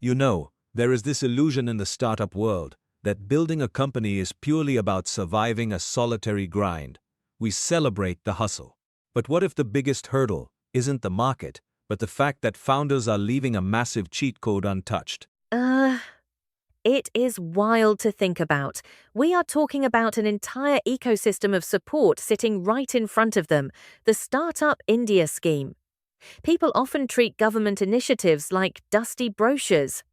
You know, there is this illusion in the startup world that building a company is purely about surviving a solitary grind. We celebrate the hustle. But what if the biggest hurdle isn't the market, but the fact that founders are leaving a massive cheat code untouched? Uh, it is wild to think about. We are talking about an entire ecosystem of support sitting right in front of them, the Startup India scheme. People often treat government initiatives like dusty brochures.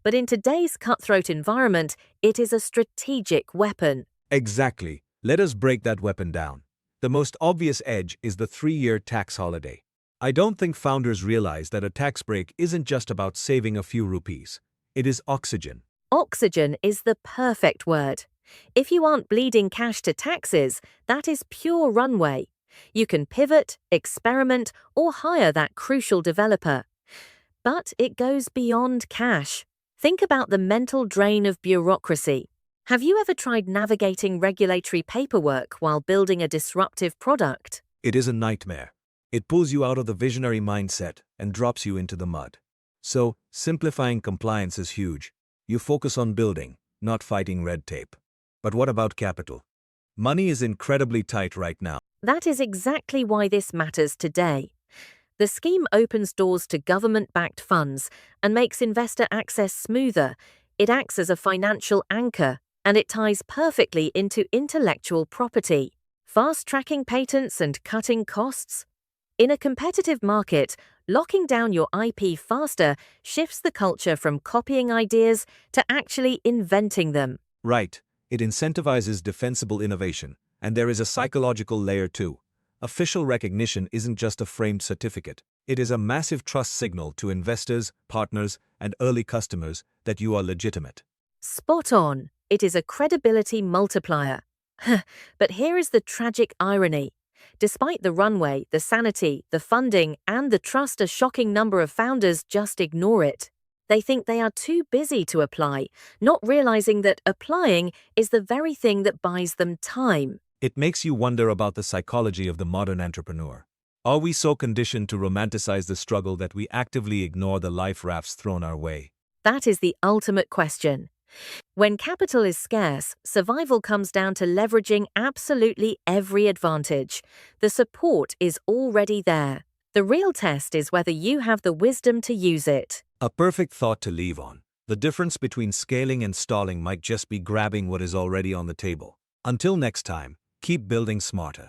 But in today's cutthroat environment, it is a strategic weapon. Exactly. Let us break that weapon down. The most obvious edge is the 3-year tax holiday. I don't think founders realize that a tax break isn't just about saving a few rupees. It is oxygen. Oxygen is the perfect word. If you aren't bleeding cash to taxes, that is pure runway. You can pivot, experiment, or hire that crucial developer. But it goes beyond cash. Think about the mental drain of bureaucracy. Have you ever tried navigating regulatory paperwork while building a disruptive product? It is a nightmare. It pulls you out of the visionary mindset and drops you into the mud. So, simplifying compliance is huge. You focus on building, not fighting red tape. But what about capital? Money is incredibly tight right now. That is exactly why this matters today. The scheme opens doors to government-backed funds and makes investor access smoother. It acts as a financial anchor, and it ties perfectly into intellectual property, fast-tracking patents and cutting costs. In a competitive market, locking down your IP faster shifts the culture from copying ideas to actually inventing them. Right. It incentivizes defensible innovation, and there is a psychological layer too. Official recognition isn't just a framed certificate. It is a massive trust signal to investors, partners, and early customers that you are legitimate. Spot on. It is a credibility multiplier. But here is the tragic irony. Despite the runway, the sanity, the funding, and the trust, a shocking number of founders just ignore it. They think they are too busy to apply, not realizing that applying is the very thing that buys them time. It makes you wonder about the psychology of the modern entrepreneur. Are we so conditioned to romanticize the struggle that we actively ignore the life rafts thrown our way? That is the ultimate question. When capital is scarce, survival comes down to leveraging absolutely every advantage. The support is already there. The real test is whether you have the wisdom to use it. A perfect thought to leave on. The difference between scaling and stalling might just be grabbing what is already on the table. Until next time, keep building smarter.